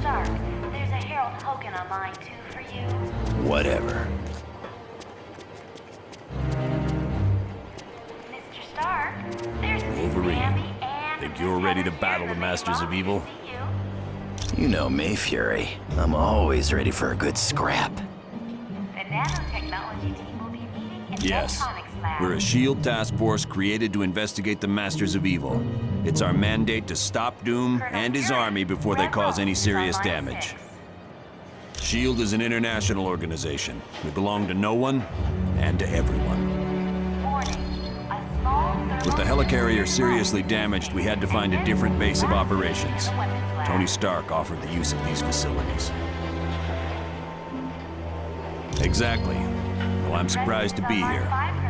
Stark, there's a Harold Hogan on line 2 for you. Whatever. Mr. Stark, there's Wolverine. Sammy and Think you're ready to battle the Masters of Evil? You know me, Fury. I'm always ready for a good scrap. The nanotechnology team will be meeting in Yes. electronics lab. We're a SHIELD task force created to investigate the Masters of Evil. It's our mandate to stop Doom and his army before they cause any serious damage. SHIELD is an international organization. We belong to no one and to everyone. With the helicarrier seriously damaged, we had to find a different base of operations. Tony Stark offered the use of these facilities. Exactly. Well, I'm surprised to be here.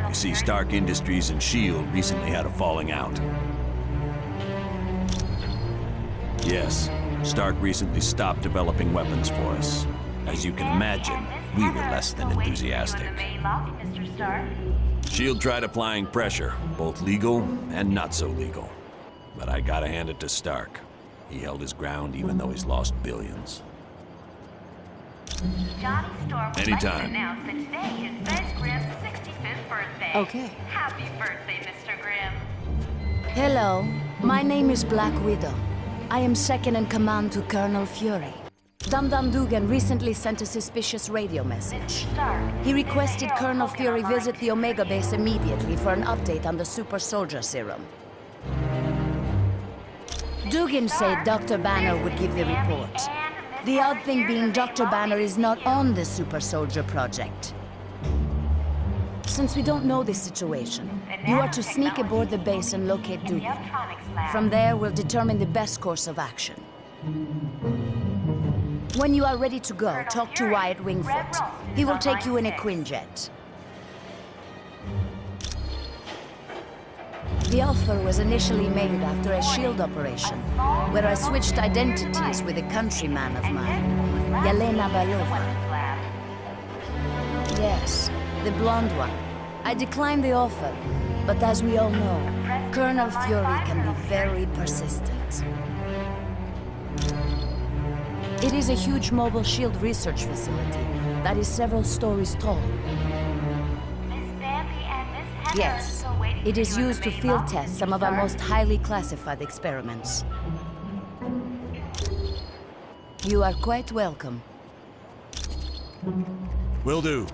You see, Stark Industries and SHIELD recently had a falling out. Yes, Stark recently stopped developing weapons for us. As you can imagine, we were less than enthusiastic. SHIELD tried applying pressure, both legal and not so legal. But I gotta hand it to Stark. He held his ground even though he's lost billions. Johnny Storm would Anytime. like to announce that today is Ben Grimm's 65th birthday. Okay. Happy birthday, Mr. Grimm. Hello, my name is Black Widow. I am second in command to Colonel Fury. Dum Dum Dugan recently sent a suspicious radio message. He requested Colonel Fury visit the Omega base immediately for an update on the super soldier serum. Dugan said Dr. Banner would give the report. The odd thing being Dr. Banner is not on the super soldier project. Since we don't know the situation, you are to sneak aboard the base and locate Dugan. From there, we'll determine the best course of action. When you are ready to go, talk to Wyatt Wingfoot. He will take you in a Quinjet. The offer was initially made after a SHIELD operation, where I switched identities with a countryman of mine, Yelena Belova. Yes, the blonde one. I declined the offer, but as we all know, Colonel Fury can be very persistent. It is a huge mobile SHIELD research facility that is several stories tall. Yes, it is used to field test some of our most highly classified experiments. You are quite welcome. Will do.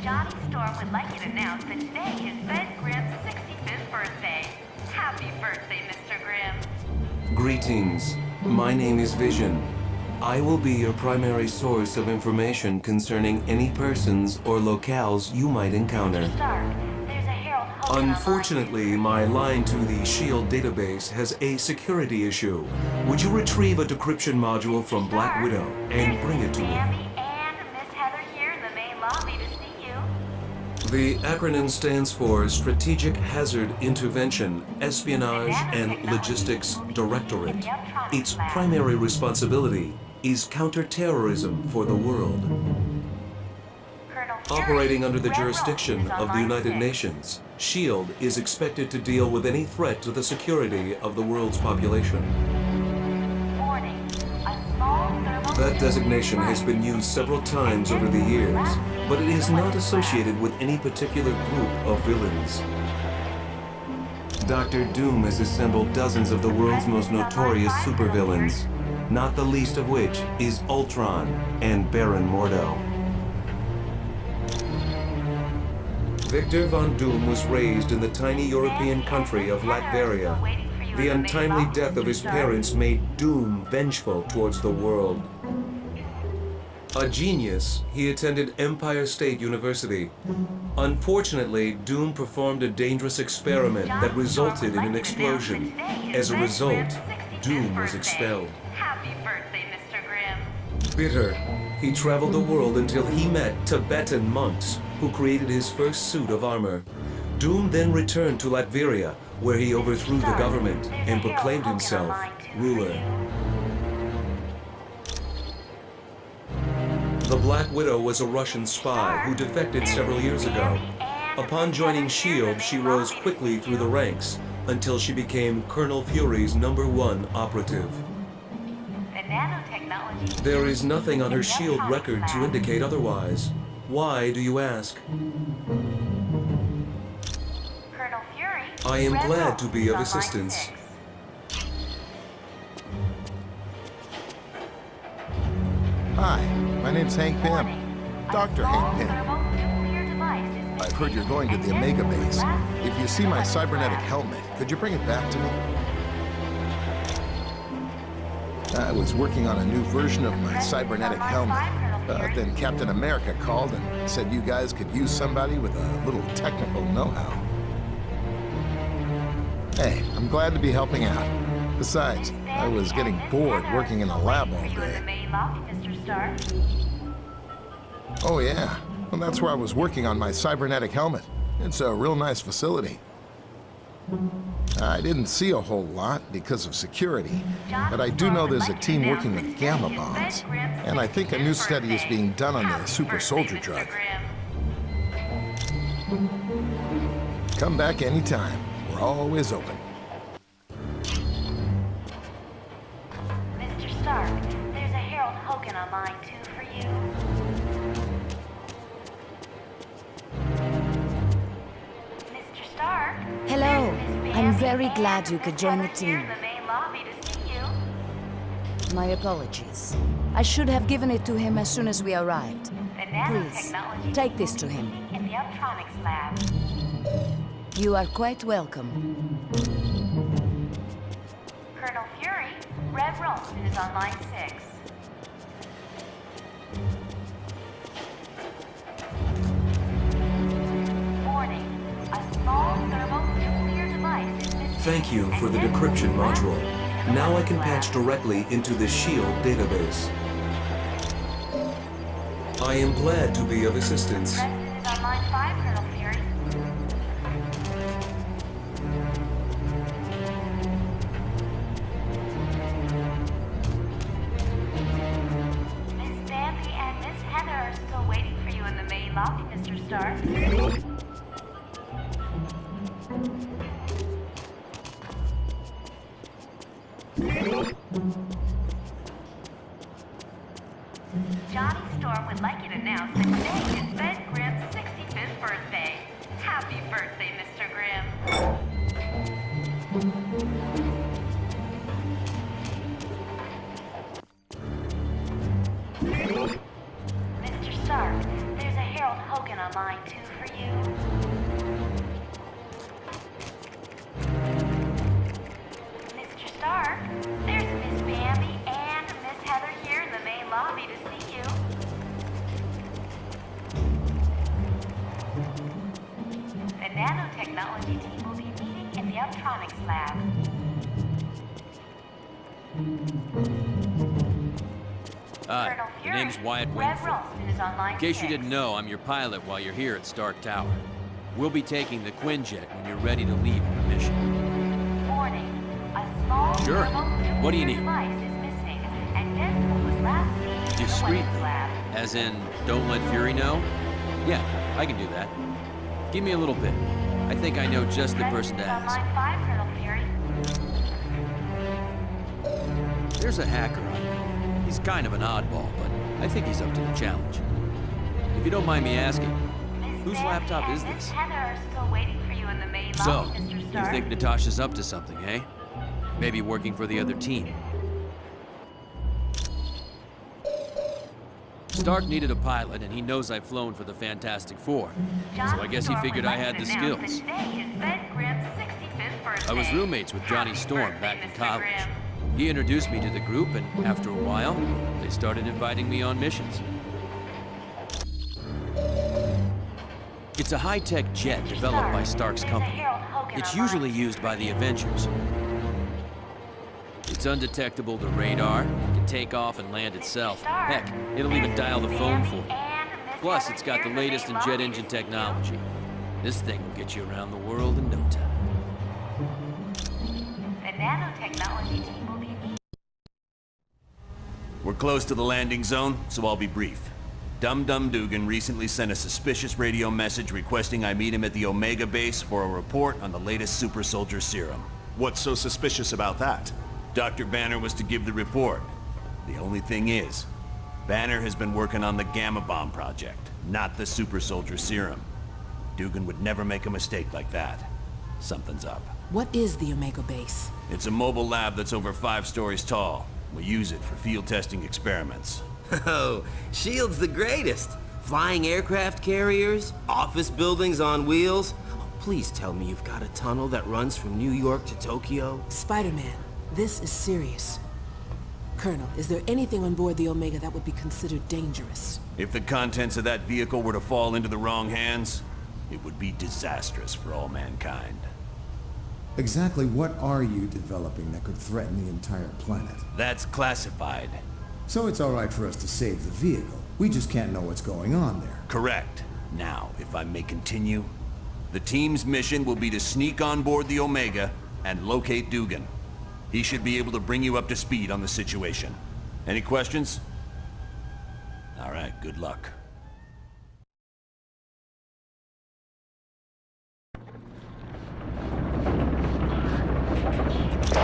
Johnny Storm would like you to announce that today is Ben Grimm's 65th birthday. Happy birthday, Mr. Grimm. Greetings. My name is Vision. I will be your primary source of information concerning any persons or locales you might encounter. Stark, there's a Harold Hogan Unfortunately, my line to the SHIELD database has a security issue. Would you retrieve a decryption module from Black Widow and bring it to me? Sammy and Miss Heather here in the main lobby to see you. The acronym stands for Strategic Hazard Intervention, Espionage and Logistics Directorate. Its primary responsibility is counterterrorism for the world. Operating under the jurisdiction of the United Nations, SHIELD is expected to deal with any threat to the security of the world's population. That designation has been used several times over the years, but it is not associated with any particular group of villains. Dr. Doom has assembled dozens of the world's most notorious supervillains, not the least of which is Ultron and Baron Mordo. Victor Von Doom was raised in the tiny European country of Latveria. The untimely death of his parents made Doom vengeful towards the world. A genius, he attended Empire State University. Unfortunately, Doom performed a dangerous experiment that resulted in an explosion. As a result, Doom was expelled. Happy birthday, Mr. Grimm. Bitter, he traveled the world until he met Tibetan monks who created his first suit of armor. Doom then returned to Latveria, where he overthrew the government and proclaimed himself ruler. The Black Widow was a Russian spy who defected several years ago. Upon joining SHIELD, she rose quickly through the ranks until she became Colonel Fury's #1 operative. nanotechnology... There is nothing on her shield record to indicate otherwise. Why do you ask? Colonel Fury... I am Red glad Roll to be is of on line assistance. 6. Hi, my name's Hank Pym. Warning. Dr. A Hank Pym. small thermonuclear device is I've heard you're going to the missing Omega and base. last If you see my cybernetic helmet, could you bring it back to me? I was working on a new version of my cybernetic helmet. Then Captain America called and said you guys could use somebody with a little technical know-how. Hey, I'm glad to be helping out. Besides, I was getting bored working in a lab all day. Mr. Stark. Oh yeah, well that's where I was working on my cybernetic helmet. It's a real nice facility. I didn't see a whole lot because of security, but I do know there's a team working with gamma bombs, and I think a new study is being done on the super soldier drug. Come back anytime. We're always open. Mr. Stark, there's a Harold Hogan on line 2 for you. Mr. Stark? Hello. There's Miss I'm Bambi very and glad you Miss could join the Heather here team. in the main lobby to see you. My apologies. I should have given it to him as soon as we arrived. The Please, nanotechnology take this to him. in the Uptronics lab. You are quite welcome. Colonel Fury, Red Ralston is on line 6. Warning, a small thermonuclear device is missing. Thank you for the decryption module. Now I can patch directly into the SHIELD database. I am glad to be of assistance. Preston is on line 5, Colonel Fury. Miss Bambi and Miss Heather are still waiting for you in the main lobby, Mr. Stark. Johnny Storm would like you to announce that today is Ben Grimm's 65th birthday. Happy birthday, Mr. Grimm. Mr. Stark, there's a Harold Hogan on line 2 for you. Mr. Stark, there's Miss Bambi and Miss Heather here in the main lobby to see you. The nanotechnology team will be meeting in the Uptronics lab. Hi, Colonel the Fury, name's Wyatt Red Wingfield. Ralston is on line In case you 6. didn't know, I'm your pilot while you're here at Stark Tower. We'll be taking the Quinjet when you're ready to leave on the mission. Warning, a small Sure. thermonuclear What do you need? device is missing, and Deadpool was last seen in the Discreetly. weapons lab. As in, don't let Fury know? Yeah, I can do that. Give me a little bit. I think I know just the person to Preston is on ask. line 5, Colonel Fury. There's a hacker I know. He's kind of an oddball, but I think he's up to the challenge. If you don't mind me asking, Miss whose Bambi laptop and is Miss this? Heather are still waiting for you in the main So, lobby, Mr. you Stark. think Natasha's up to something, eh? Maybe working for the other team. Stark needed a pilot, and he knows I've flown for the Fantastic Four. So I guess he figured I had the skills. I was roommates with Johnny Storm back in college. He introduced me to the group, and after a while, they started inviting me on missions. It's a high-tech jet developed by Stark's company. It's usually used by the Avengers. It's undetectable to radar, it can take off and land itself. Heck, it'll even dial the phone for you. Plus, it's got the latest in jet engine technology. This thing will get you around the world in no time. The nanotechnology team will be meeting. We're close to the landing zone, so I'll be brief. Dum Dum Dugan recently sent a suspicious radio message requesting I meet him at the Omega base for a report on the latest super soldier serum. What's so suspicious about that? Dr. Banner was to give the report. The only thing is, Banner has been working on the Gamma Bomb project, not the Super Soldier Serum. Dugan would never make a mistake like that. Something's up. What is the Omega Base? It's a mobile lab that's over 5 stories tall. We use it for field testing experiments. Oh, S.H.I.E.L.D.'s the greatest. Flying aircraft carriers, office buildings on wheels. Oh, please tell me you've got a tunnel that runs from New York to Tokyo. Spider-Man, this is serious. Colonel, is there anything on board the Omega that would be considered dangerous? If the contents of that vehicle were to fall into the wrong hands, it would be disastrous for all mankind. Exactly what are you developing that could threaten the entire planet? That's classified. So it's all right for us to save the vehicle. We just can't know what's going on there. Correct. Now, if I may continue, the team's mission will be to sneak on board the Omega and locate Dugan. He should be able to bring you up to speed on the situation. Any questions? All right, good luck.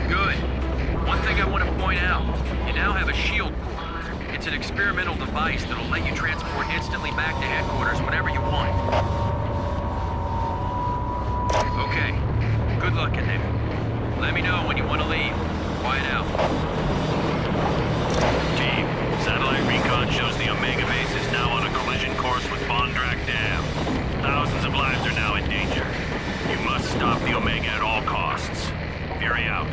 Good. One thing I want to point out, you now have a shield core. It's an experimental device that'll let you transport instantly back to headquarters whenever you want. Okay, good luck in there. Let me know when you want to leave. Quiet out. Team, satellite recon shows the Omega base is now on a collision course with Bondrak Dam. Thousands of lives are now in danger. You must stop the Omega at all costs. Fury out.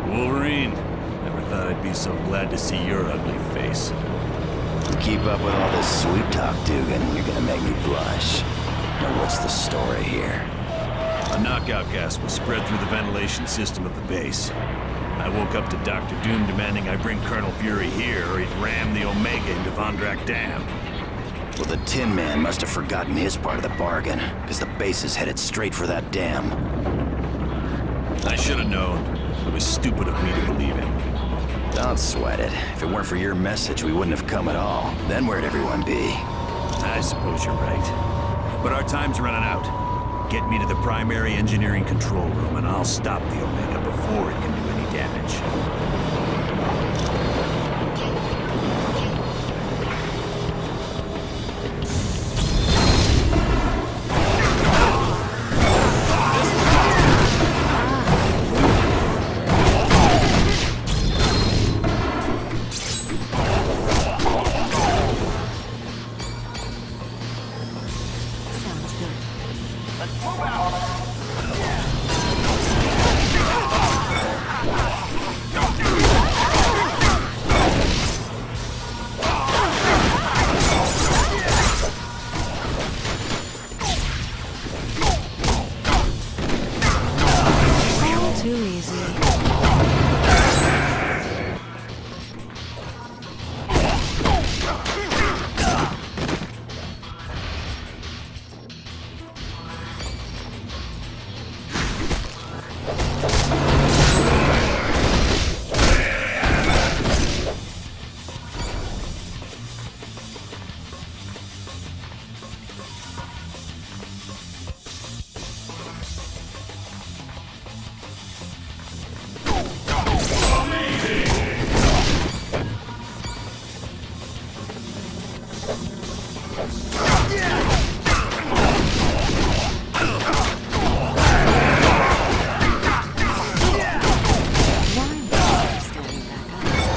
Wolverine, never thought I'd be so glad to see your ugly face. You keep up with all this sweet talk, Dugan, you're gonna make me blush. Now what's the story here? A knockout gas was spread through the ventilation system of the base. I woke up to Dr. Doom demanding I bring Colonel Fury here or he'd ram the Omega into Bondrak Dam. Well, the Tin Man must have forgotten his part of the bargain, because the base is headed straight for that dam. I should have known. It was stupid of me to believe him. Don't sweat it. If it weren't for your message, we wouldn't have come at all. Then where'd everyone be? I suppose you're right. But our time's running out. Get me to the primary engineering control room and I'll stop the Omega before it can do any damage.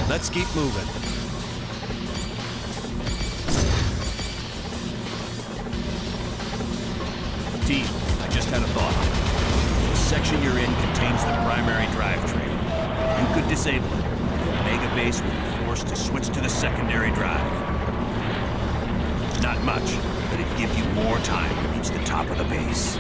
Let's keep moving. Team, I just had a thought. The section you're in contains the primary drivetrain. You could disable it. The Omega base will be forced to switch to the secondary drive. Not much, but it'd give you more time to reach the top of the base.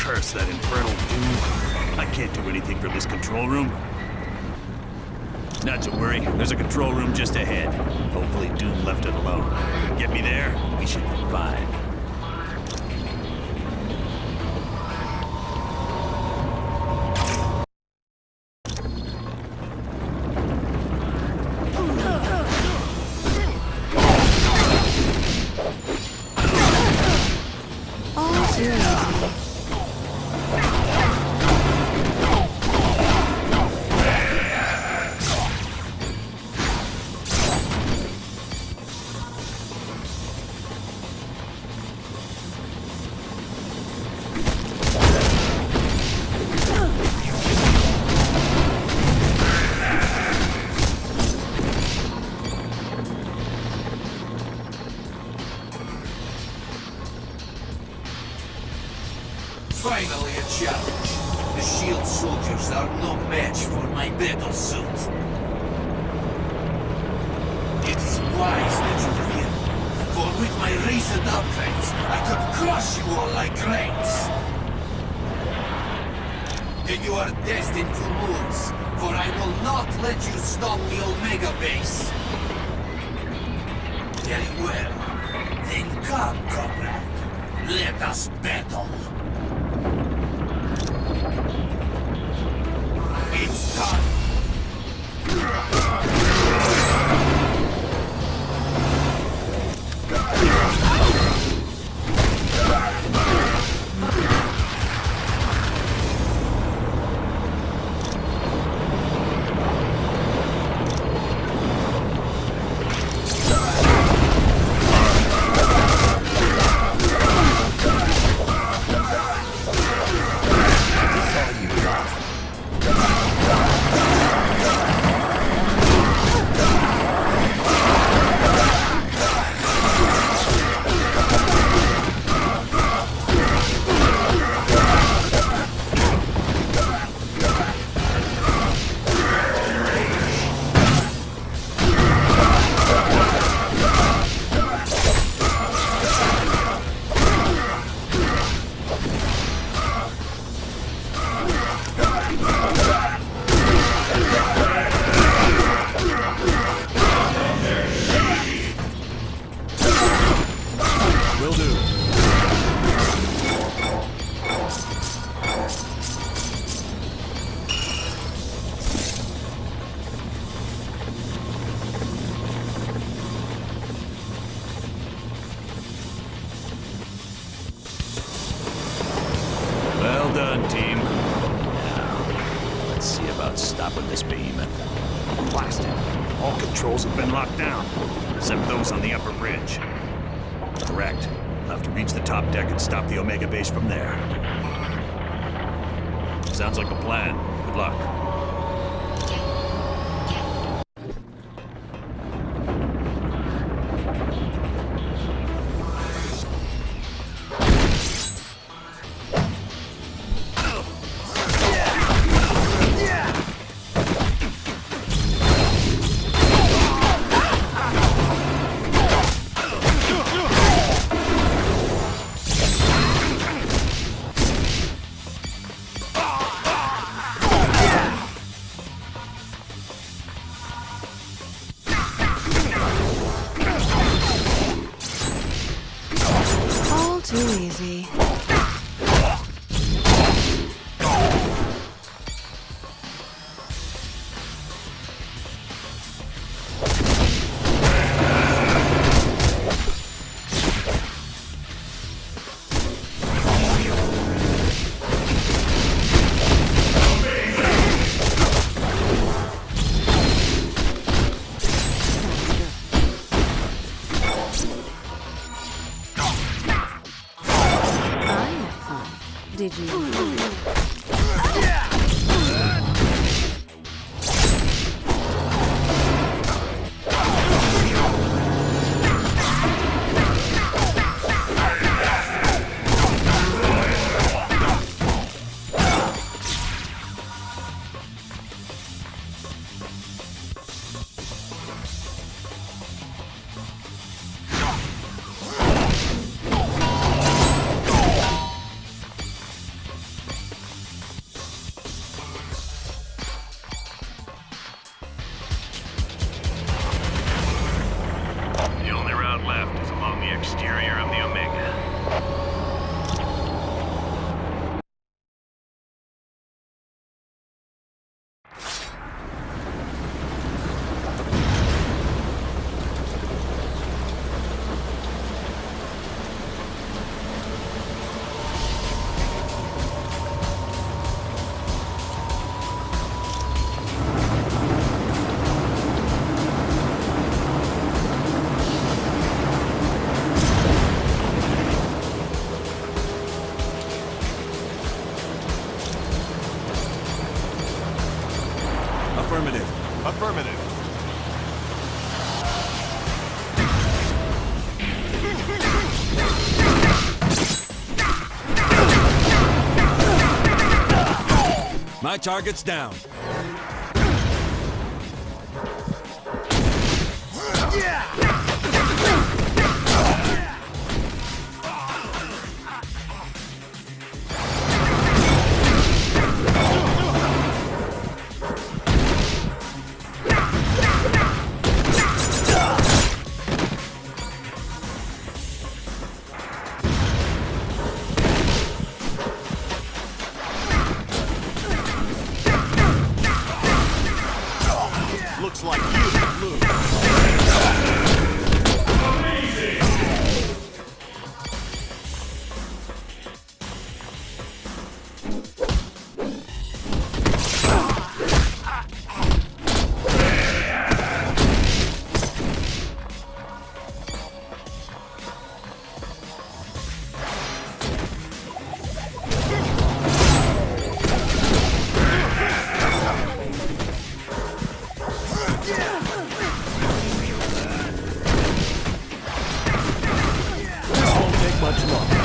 Curse that infernal Doom. I can't do anything from this control room. Not to worry, there's a control room just ahead. Hopefully Doom left it alone. Get me there, we should be fine. Finally a challenge. The SHIELD soldiers are no match for my battle suit. It is wise that you win, for with my recent upgrades, I could crush you all like grapes. Then you are destined to lose, for I will not let you stop the Omega base. Very well. Then come, comrade. Let us battle. It's done! Well done, team. Now, let's see about stopping this behemoth. Blasted. All controls have been locked down, except those on the upper bridge. Correct. We'll have to reach the top deck and stop the Omega base from there. Sounds like a plan. Good luck. Too easy. Did you? Affirmative. Affirmative. My target's down. Looks like you lose. Much longer.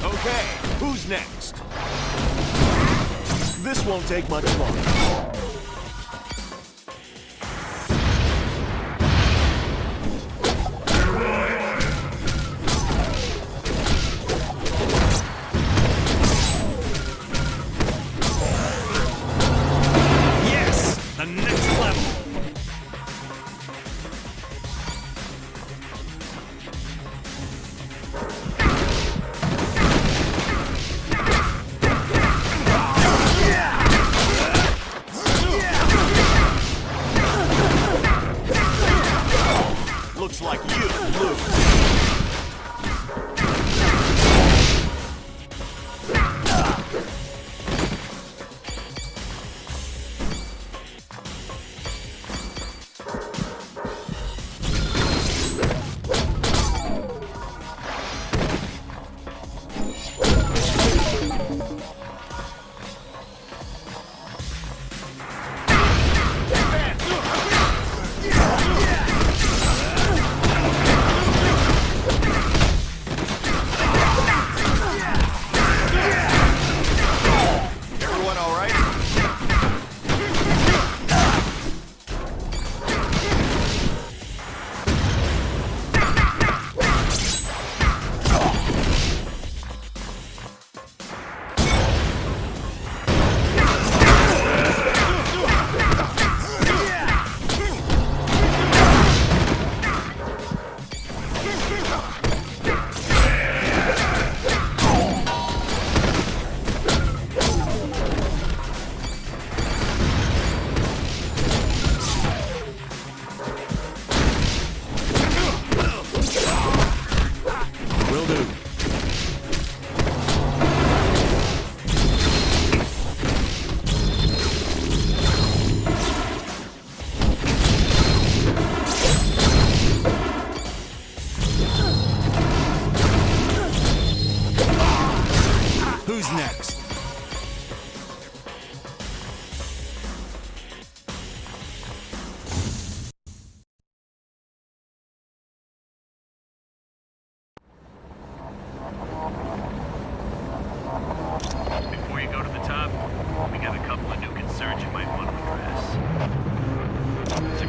Okay, who's next? Who's next? This won't take much longer. Yes! The next level!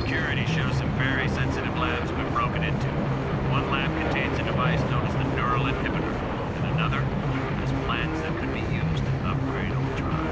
security shows some very sensitive labs have been broken into. One lab contains a device known as the neural inhibitor, and another has plans that could be used to upgrade Ultron.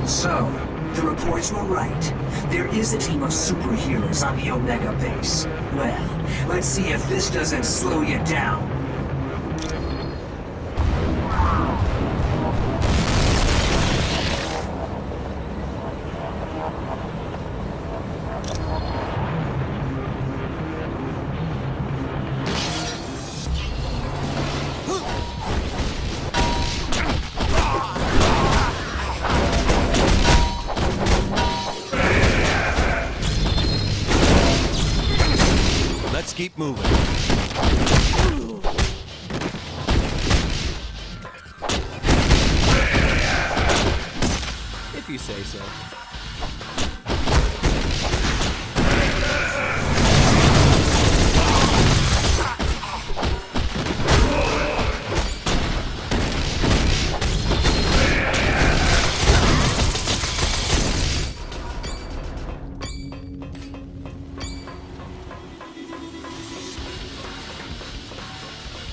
So, the reports were right. There is a team of superheroes on the Omega base. Well, let's see if this doesn't slow you down. Let's keep moving. If you say so.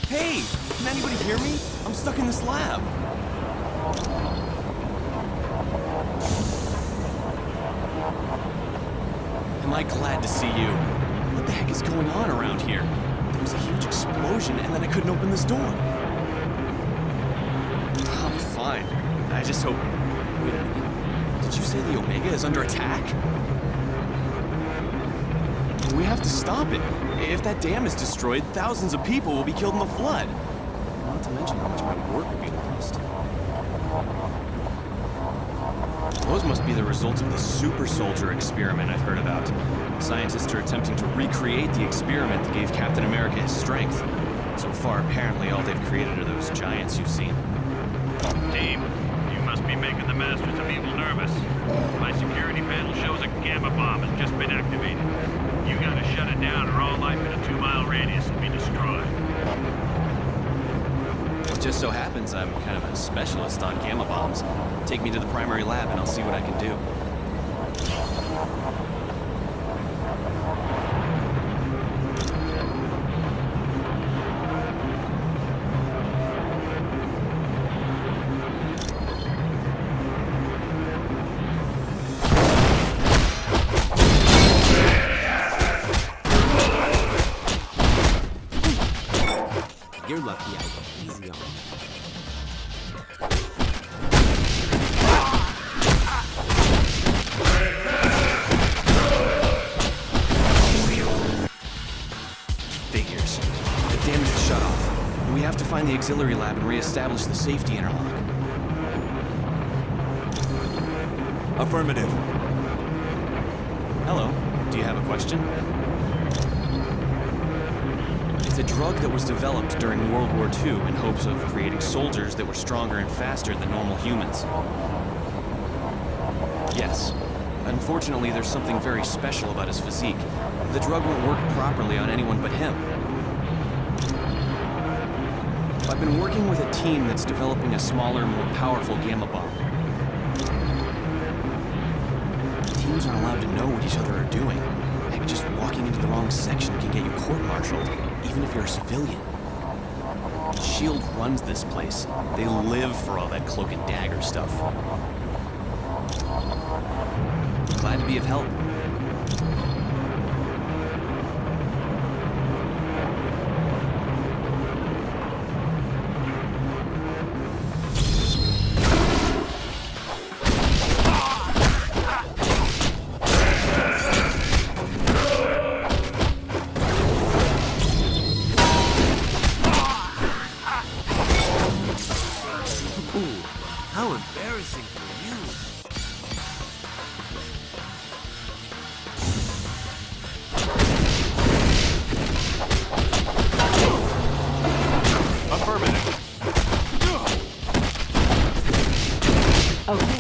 Hey! Can anybody hear me? I'm stuck in this lab. Am I glad to see you? What the heck is going on around here? There was a huge explosion and then I couldn't open this door. I'm fine. I just hope... Wait a minute. Did you say the Omega is under attack? We have to stop it. If that dam is destroyed, thousands of people will be killed in the flood. Not to mention how much my work will be lost. Those must be the results of the super soldier experiment I've heard about. Scientists are attempting to recreate the experiment that gave Captain America his strength. So far, apparently, all they've created are those giants you've seen. Team, you must be making the Masters of Evil nervous. My security panel shows a gamma bomb has just been activated. You gotta shut it down or all life in a 2-mile radius will be destroyed. It just so happens I'm kind of a specialist on gamma bombs. Take me to the primary lab and I'll see what I can do. You're lucky I go easy on you. Figures. The damage is shut off. We have to find the auxiliary lab and re-establish the safety interlock. Affirmative. Hello. Do you have a question? It's a drug that was developed during World War II in hopes of creating soldiers that were stronger and faster than normal humans. Yes. Unfortunately, there's something very special about his physique. The drug won't work properly on anyone but him. I've been working with a team that's developing a smaller, more powerful gamma bomb. Teams aren't allowed to know what each other are doing. Maybe just walking into the wrong section can get you court-martialed, even if you're a civilian. SHIELD runs this place. They live for all that cloak and dagger stuff. Glad to be of help. How embarrassing for you. Affirmative. Okay.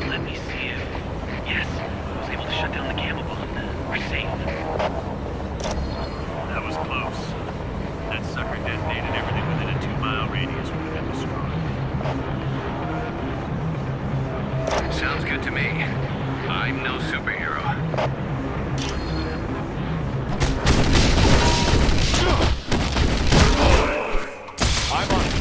Let me see it. Yes, I was able to shut down the gamma bomb. We're safe. That was close. That sucker detonated everything within a 2-mile radius when it got destroyed. Sounds good to me. I'm no superhero. I'm on it.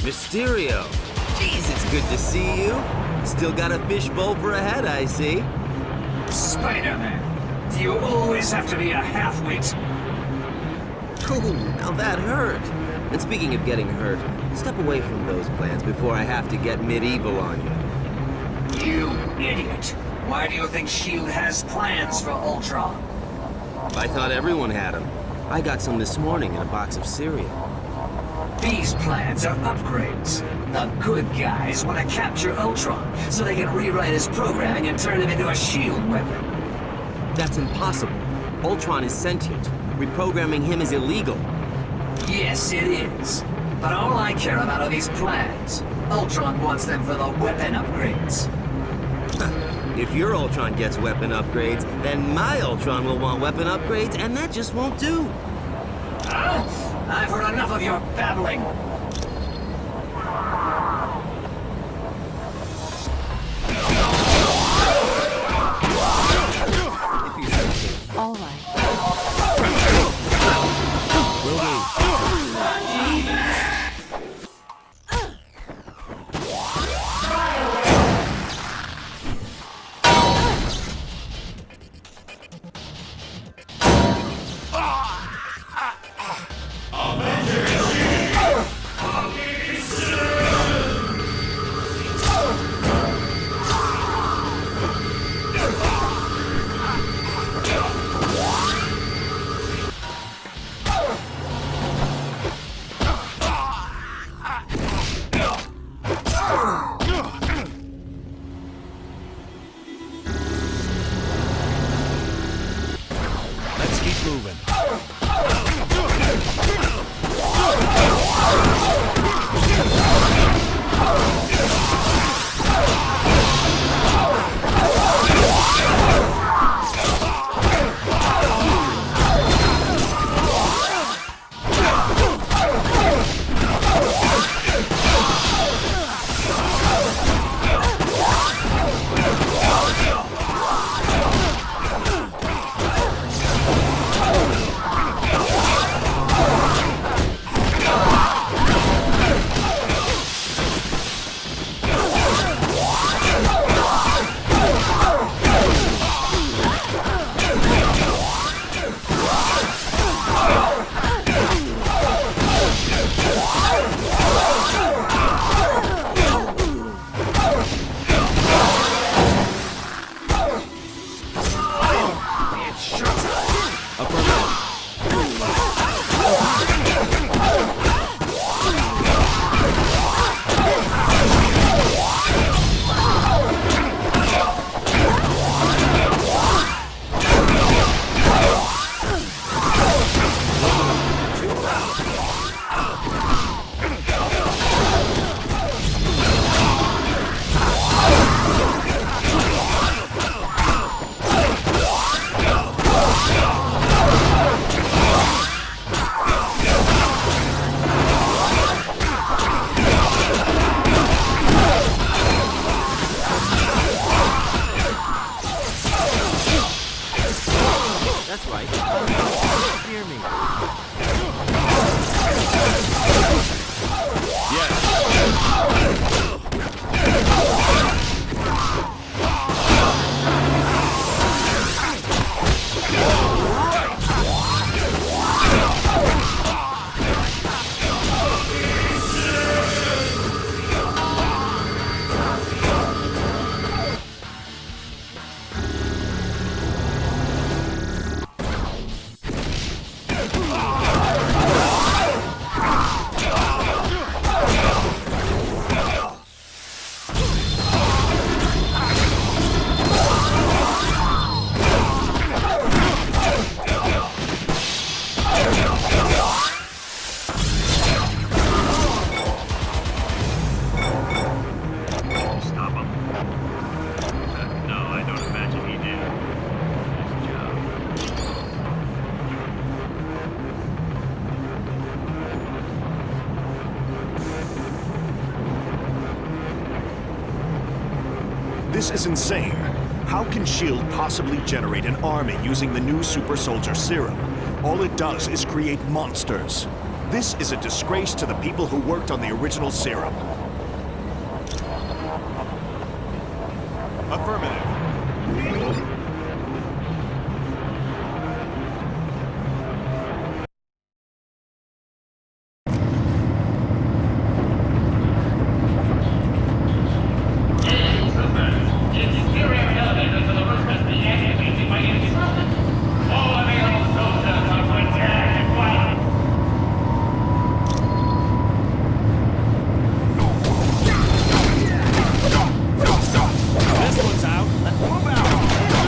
Mysterio! Jeez, it's good to see you. Still got a fishbowl for a head, I see. Spider-Man, do you always have to be a half-wit? Ooh, now that hurt. And speaking of getting hurt, step away from those plans before I have to get medieval on you. You idiot! Why do you think S.H.I.E.L.D. has plans for Ultron? I thought everyone had them. I got some this morning in a box of cereal. These plans are upgrades. The good guys want to capture Ultron so they can rewrite his programming and turn him into a S.H.I.E.L.D. weapon. That's impossible. Ultron is sentient. Reprogramming him is illegal. Yes, it is. But all I care about are these plans. Ultron wants them for the weapon upgrades. If your Ultron gets weapon upgrades, then my Ultron will want weapon upgrades, and that just won't do. I've heard enough of your babbling. All right. This is insane. How can S.H.I.E.L.D. possibly generate an army using the new super soldier serum? All it does is create monsters. This is a disgrace to the people who worked on the original serum. Affirmative. This one's out. Let's move out.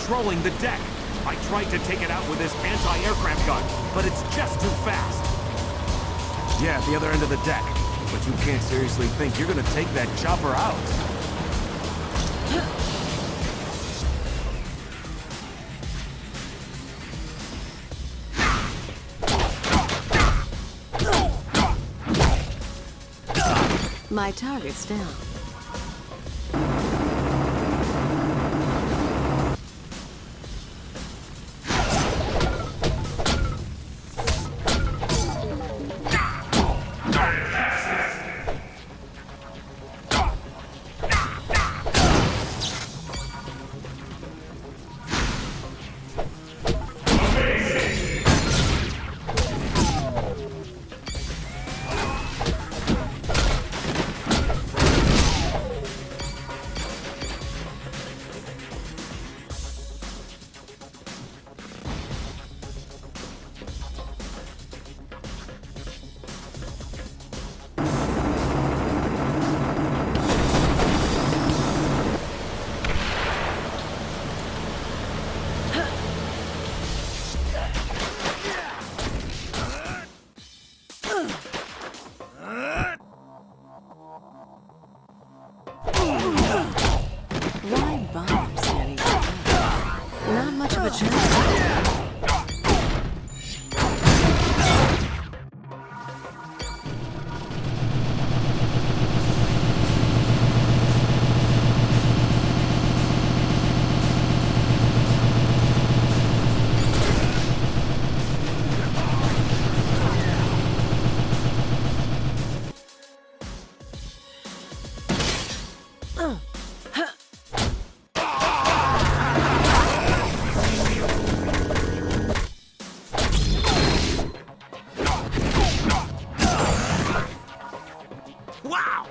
patrolling the deck. I tried to take it out with this anti-aircraft gun, but it's just too fast. Yeah, at the other end of the deck. But you can't seriously think you're gonna take that chopper out. My target's down. Why bother standing there? Not much of a chance. Wow!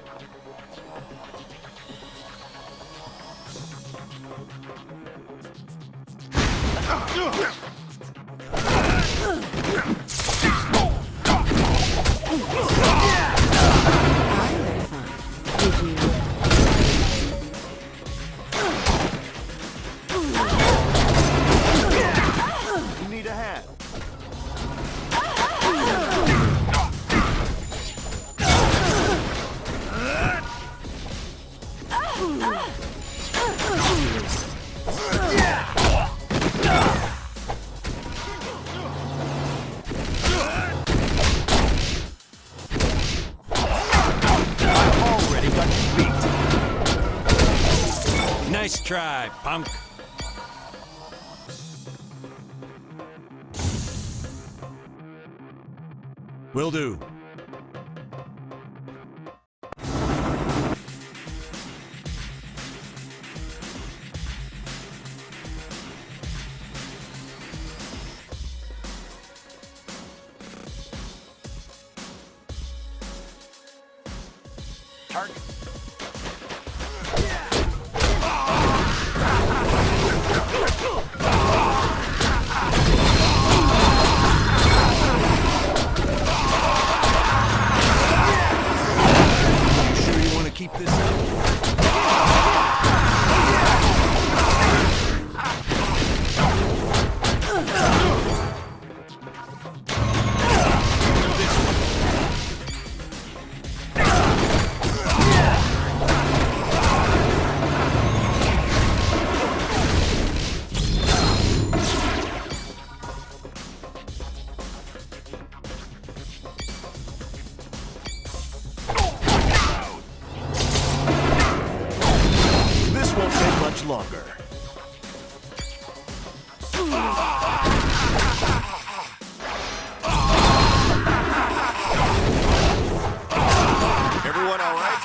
You need a hand. Already got you beat. Nice try, punk. Will do. Target. You sure you want to keep this up? This won't take much longer. Everyone all right?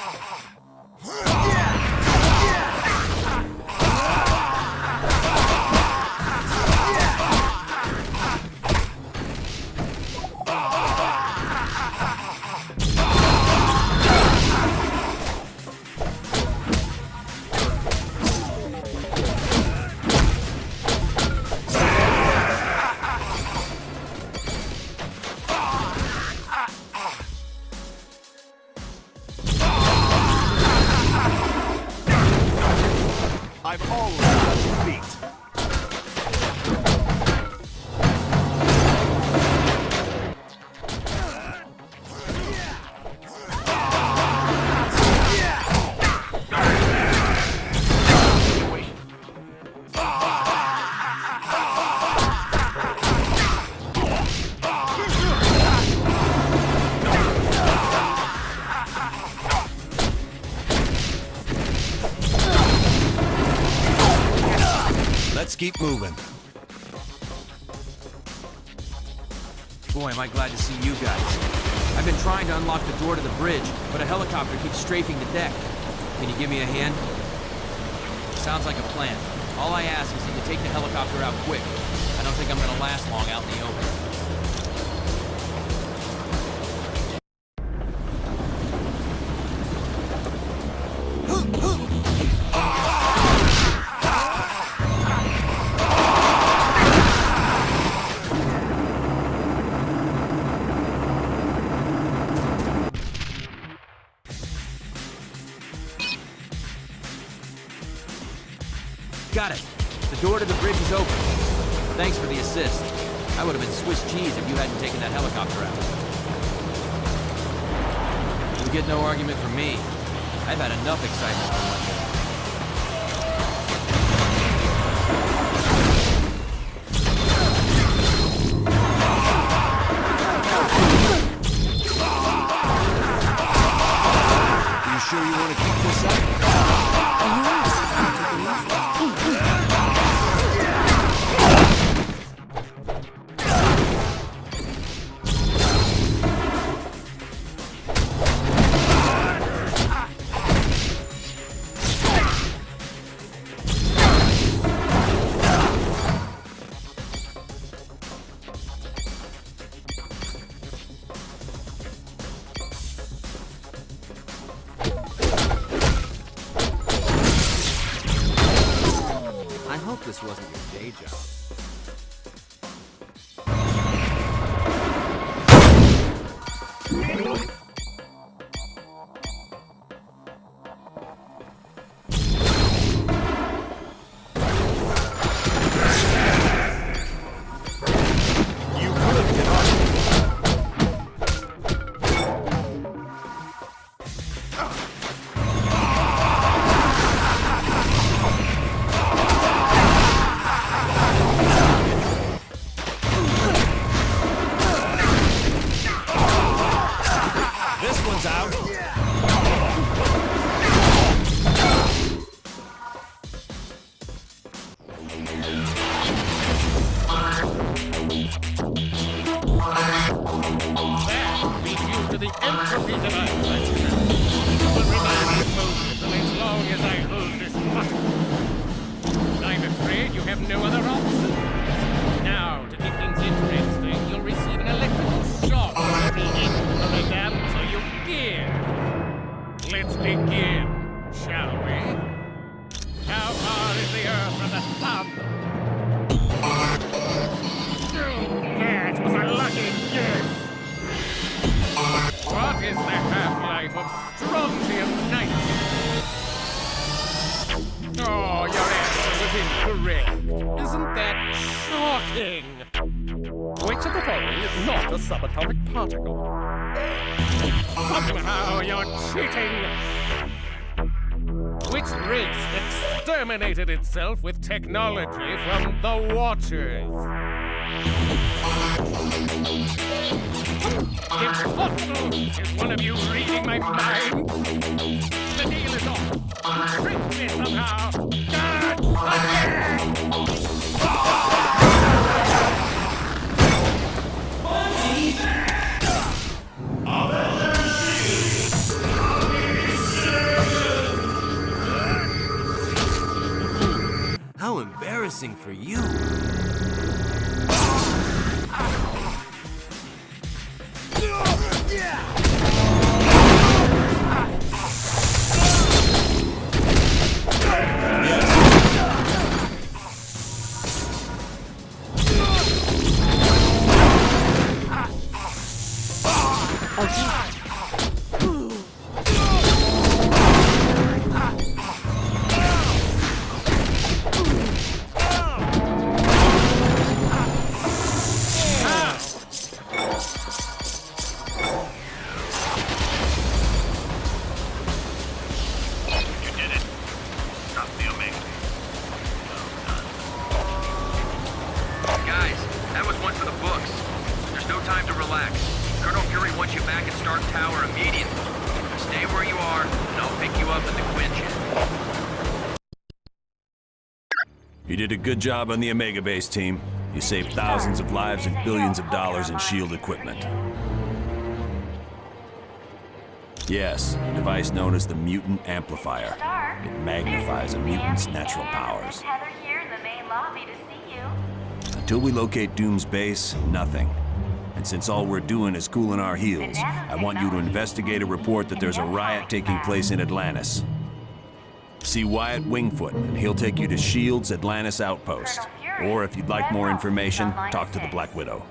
Let's keep moving. Boy, am I glad to see you guys. I've been trying to unlock the door to the bridge, but a helicopter keeps strafing the deck. Can you give me a hand? Sounds like a plan. All I ask is that you take the helicopter out quick. I don't think I'm gonna last long out in the open. Got it. The door to the bridge is open. Thanks for the assist. I would have been Swiss cheese if you hadn't taken that helicopter out. You get no argument from me. I've had enough excitement for one day. You sure you want to keep this up? I hope this wasn't your day job. Exterminated itself with technology from the Watchers. Impossible! Is one of you reading my mind? The deal is off. Trick me somehow. How embarrassing for you. You did a good job on the Omega Base team. You saved thousands of lives and billions of dollars in SHIELD equipment. Yes, a device known as the Mutant Amplifier. It magnifies a mutant's natural powers. Heather here in the main lobby to see you. Until we locate Doom's base, nothing. And since all we're doing is cooling our heels, I want you to investigate a report that there's a riot taking place in Atlantis. See Wyatt Wingfoot, and he'll take you to SHIELD's Atlantis outpost. Or if you'd like more information, talk to the Black Widow.